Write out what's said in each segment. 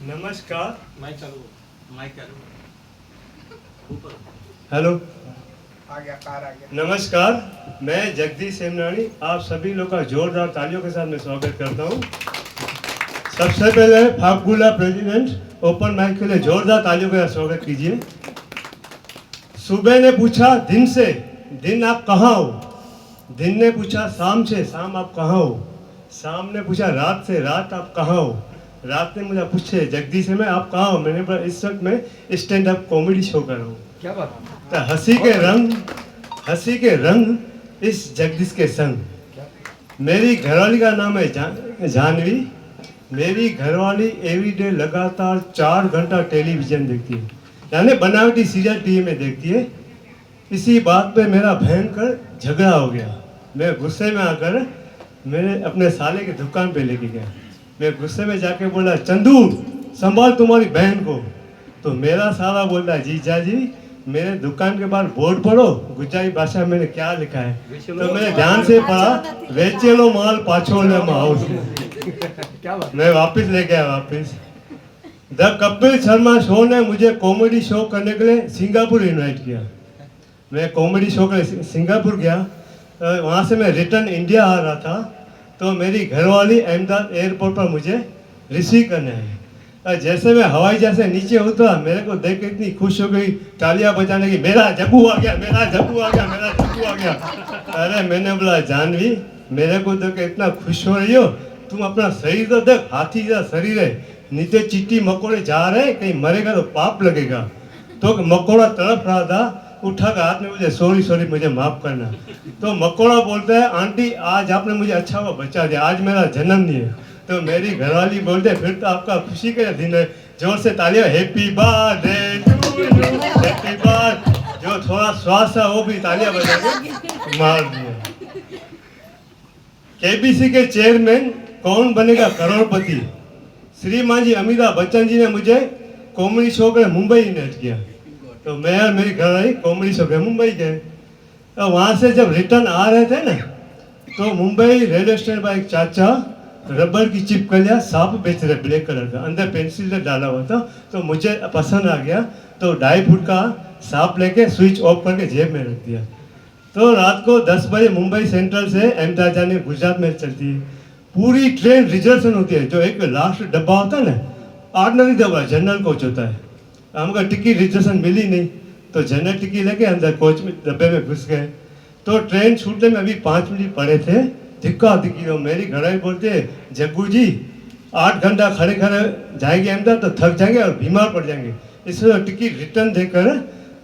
नमस्कार। माइक चालू ऊपर। हेलो। आ गया कार आ गया। नमस्कार, मैं जगदीश सेमनानी आप सभी लोग का जोरदार तालियों के साथ मैं स्वागत करता हूँ। सबसे पहले फाफगुला प्रेसिडेंट ओपन माइक के लिए जोरदार तालियों के साथ स्वागत कीजिए। सुबह ने पूछा दिन से, दिन आप कहाँ हो? दिन ने पूछा शाम से, शाम आप कहाँ हो? शाम ने पूछा रात से, रात आप कहाँ हो? रात ने मुझे पूछे जगदीश में आप कहाँ हो? मैंने बोला इस वक्त मैं स्टैंड अप कॉमेडी शो कर रहा हूँ। क्या बात? तो हंसी के रंग इस जगदीश के संग। मेरी घरवाली का नाम है जानवी। मेरी घरवाली एवरीडे लगातार 4 घंटा टेलीविजन देखती है, यानी बनावटी सीरियल टीवी में देखती है। इसी बात पे मेरा भयंकर झगड़ा हो गया। मैं गुस्से में आकर मेरे अपने साले की दुकान पे लेके गया। मैं गुस्से में जाके बोला चंदू संभाल तुम्हारी बहन को। तो मेरा साला बोलता है जीजा जी मेरे दुकान के बाहर बोर्ड पढ़ो, गुजराती भाषा में मैंने क्या लिखा है। तो मैंने ध्यान से पढ़ा, वेचेलो माल पाछो ले हाउस। क्या बात? मैं वापस ले गया वापस। द कपिल शर्मा शो ने मुझे कॉमेडी शो करने के लिए सिंगापुर इनवाइट किया। मैं कॉमेडी शो के लिए सिंगापुर गया। वहाँ से मैं रिटर्न इंडिया आ रहा था, तो मेरी घरवाली अहमदाबाद एयरपोर्ट पर मुझे रिसीव करने आई। जैसे मैं हवाई जहाज से नीचे उतरा, मेरे को देख के इतनी खुश हो गई, तालियां बजाने की, मेरा जग्गू आ गया, मेरा जग्गू आ गया, मेरा जग्गू आ गया। अरे मैंने बोला जानवी मेरे को देख के इतना खुश हो रही हो, तुम अपना शरीर तो देख, हाथी जैसा शरीर है, नीचे चींटी मकोड़े जा रहे हैं, कहीं मरेगा तो पाप लगेगा। तो मकोड़ा तड़प रहा था, उठा कर हाथ में मुझे सॉरी सॉरी मुझे माफ करना। तो मकोड़ा बोलता है आंटी आज आपने मुझे अच्छा हुआ बचा दिया, आज मेरा जन्म नहीं है। तो मेरी घरवाली बोलते हैं फिर तो आपका खुशी का दिन है, जोर से तालियां, happy birthday to you, happy birthday. जो थोड़ा श्वास था वो भी तालियां बजा के मार दिया। केबीसी के चेयरमैन कौन बनेगा करोड़पति, श्रीमान जी अमिताभ बच्चन जी ने मुझे कॉमेडी शो के मुंबई इन्वाइट किया। तो मैं और मेरी घरवाली कॉमेडी शो के मुंबई गए। तो वहाँ से जब रिटर्न आ रहे थे ना, तो मुंबई रेलवे स्टेशन पर एक चाचा रबर की चिपकलियाँ सांप बेच रहे, ब्लैक कलर का, अंदर पेंसिल डाला हुआ था। तो मुझे पसंद आ गया, तो 2.5 फुट का सांप लेके स्विच ऑफ करके जेब में रख दिया। तो रात को 10 बजे मुंबई सेंट्रल से अहमदाबाद जाने गुजरात में चलती है। पूरी ट्रेन रिजर्वेशन होती है, जो एक लास्ट डब्बा होता है ना, ऑर्डिनरी डब्बा, जनरल कोच होता है। हमको टिकट रिजर्वेशन मिली नहीं, तो जनरल टिकट लेके अंदर कोच में डब्बे में घुस गए। तो ट्रेन छूटने में अभी 5 मिनट पड़े थे, धिक्का धिक्की हो। मेरी घरवाली बोलते हैं जग्गू जी 8 घंटा खड़े खड़े जाएंगे अहमदाबाद तो थक जाएंगे और बीमार पड़ जाएंगे, इसलिए टिकट रिटर्न देकर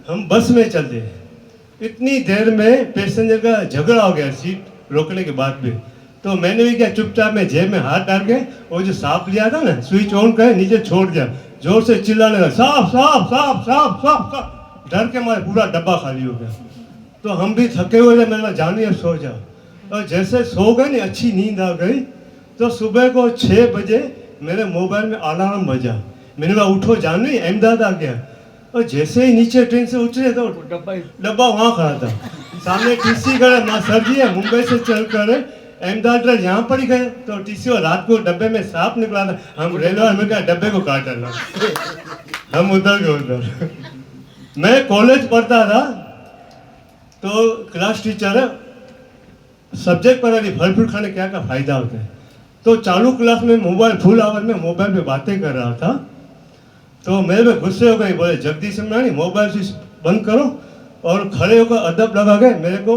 हम बस में चलते। इतनी देर में पैसेंजर का झगड़ा हो गया सीट रोकने के बाद में। तो मैंने भी क्या चुपचाप में जेब में हाथ डाल के वो जो सांप लिया था ना, स्विच ऑन कर नीचे छोड़ दिया, जोर से चिल्लाने लगा सांप सांप सांप सांप सांप। डर के मारे पूरा डब्बा खाली हो गया। तो हम भी थके हुए थे, मैंने कहा जानी अब सो जाओ। और जैसे सो गए ना, अच्छी नींद आ गई। तो सुबह को 6 बजे मेरे मोबाइल में अलार्म बजा। मैंने कहा उठो जानवी अहमदाबाद आ गया। और जैसे ही नीचे ट्रेन से उतरे तो डब्बा वहाँ खड़ा था, सामने टीसी खड़ा, माँ सर जी है मुंबई से चल कर अहमदाबाद यहाँ पर ही गए। तो टीसी और रात को डब्बे में सांप निकला था, हम रेलवे में क्या डब्बे को काट डाला। हम उधर गए उधर। मैं कॉलेज पढ़ता था, तो क्लास टीचर सब्जेक्ट पर फल फ्रूट खाने क्या क्या फायदा होता है। तो चालू क्लास में मोबाइल फुल आवाज में मोबाइल पे बातें कर रहा था। तो मेरे में गुस्से हो गए, बोले जगदीश सेमनानी मोबाइल स्विच बंद करो और खड़े होकर अदब लगा के मेरे को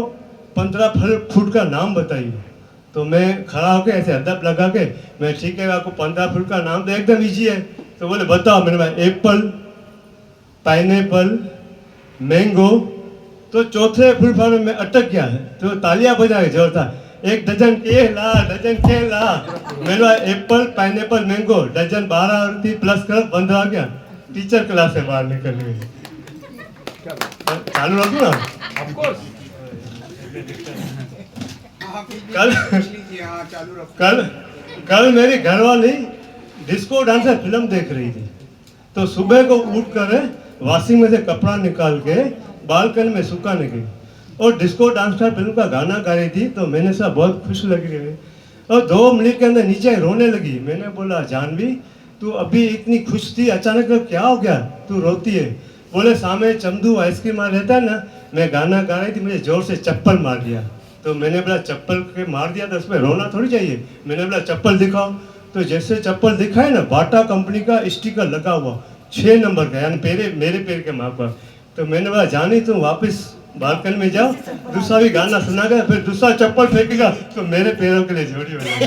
15 फल फ्रूट का नाम बताइए। तो मैं खड़ा होकर ऐसे अदब लगा के, मैं ठीक है आपको 15 फ्रूट का नाम तो एकदम ईजी है। तो बोले बताओ। मैंने कहा एप्पल, पाइनएप्पल, मैंगो। तो चौथे फुल फॉर्म में अटक गया है, तो तालियां बजा के जोरदार, 1 डजन केला, डजन केला। मैंने एप्पल, पाइनएप्पल, मैंगो, डजन 12 और 3 प्लस कर 15 आ गया। टीचर क्लास से बाहर निकल गई। चालू रखूं ना? Of course. कल मेरी घरवाली डिस्को डांसर फिल्म देख रही थी। तो सुबह को उठ कर वॉशिंग में से कपड़ा निकाल के बालकनी में सुखाने गई और डिस्को डांसर फिल्म का गाना गा रही थी। तो मैंने सब बहुत खुश लगी रही और 2 मिनट के अंदर नीचे रोने लगी। मैंने बोला जानवी तू अभी इतनी खुश थी, अचानक क्या हो गया, तू रोती है? बोले सामने चमदू आइसक्रीम आ रहता है ना, मैं गाना गा रही थी, मुझे जोर से चप्पल मार दिया। तो मैंने बोला चप्पल के मार दिया तो उसमें रोना थोड़ी चाहिए। मैंने बोला चप्पल दिखाओ। तो जैसे चप्पल दिखाए ना, बाटा कंपनी का स्टिकर लगा हुआ 6 नंबर का, यानी मेरे पैर के माप का। तो मैंने बोला जानी तुम वापस बालकनी में जाओ, दूसरा भी गाना सुना गया, फिर दूसरा चप्पल फेंकेगा तो मेरे पैरों के लिए जोड़ी हो जाएगी।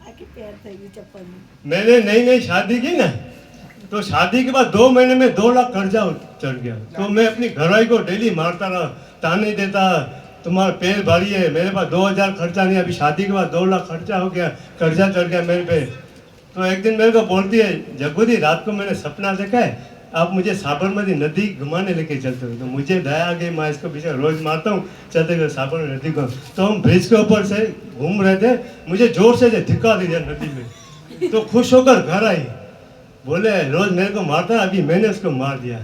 आके पैर થઈ ગયું ચપ્પલનું. मैंने नई नई शादी की ना, तो शादी के बाद 2 महीने में 2 लाख कर्जा चढ़ गया। तो मैं अपनी घरवाली को डेली मारता रहा, ताने देता, तुम्हारा पैर भारी है, मेरे पास 2000 खर्चा नहीं, अभी शादी के बाद 2 लाख खर्चा हो गया, कर्जा चढ़ गया मेरे पे। तो एक दिन मेरे को बोलती है, जग्गू जी रात को मैंने सपना देखा है, आप मुझे साबरमती नदी घुमाने लेके चलते हो। तो मुझे दया आ गई, मैं इसको पीछे रोज मारता हूँ, चलते गए साबरमती नदी को। तो हम ब्रिज के ऊपर से घूम रहे थे, मुझे जोर से धिक्का दिया नदी में। तो खुश होकर घर आई, बोले रोज मेरे को मारता है, अभी मैंने उसको मार दिया।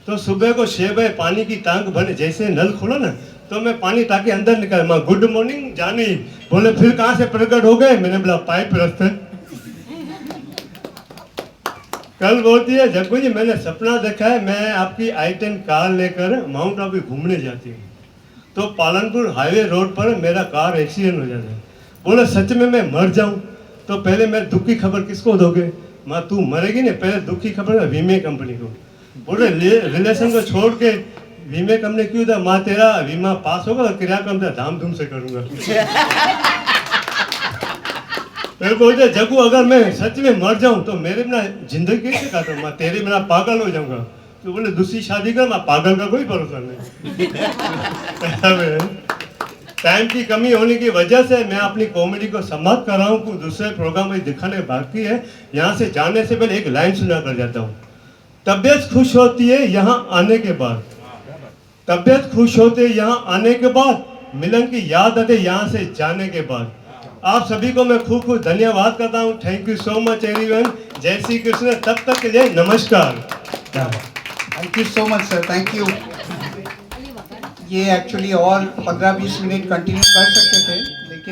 तो सुबह को 6 बजे पानी की टांक बने, जैसे नल खुला ना, तो मैं पानी टाके अंदर निकाल, मैं गुड मॉर्निंग जानी। बोले फिर कहाँ से प्रकट हो गए? मैंने बोला पाइप रास्ते। कल बोलती है जग्गू जी मैंने सपना देखा है, मैं आपकी i10 कार लेकर माउंट आबू घूमने जाती हूँ, तो पालनपुर हाईवे रोड पर मेरा कार एक्सीडेंट हो जाता है। बोले सच में मैं मर जाऊं तो पहले मैं दुख की खबर किसको दोगे? माँ तू मरेगी ना, पहले दुख की खबर बीमे कंपनी को। बोले रिलेशन को छोड़ के बीमे कंपनी क्यों था? माँ तेरा बीमा पास होगा तो क्रियाक्रम धाम धूम से करूंगा। मैं बोलते जग्गू अगर मैं सच में मर जाऊं तो मेरे बिना जिंदगी कैसे काटूं? मैं तेरे बिना पागल हो जाऊंगा। तो बोले दूसरी शादी कर, मैं पागल का कोई भरोसा नहीं। टाइम की कमी होने की वजह से मैं अपनी कॉमेडी को समाप्त कर रहा हूँ, कुछ दूसरे प्रोग्राम में दिखाने बाकी है। यहाँ से जाने से पहले एक लाइन सुना कर जाता हूँ। तबीयत खुश होती है यहाँ आने के बाद, तबीयत खुश होती है यहाँ आने के बाद, मिलन की याद आते यहाँ से जाने के बाद। आप सभी को मैं खूब खूब धन्यवाद करता हूँ। Thank you so much everyone. जय श्री कृष्ण। तब तक के लिए नमस्कार। Thank you so much sir, thank you. ये एक्चुअली और 15-20 मिनट कंटिन्यू कर सकते थे,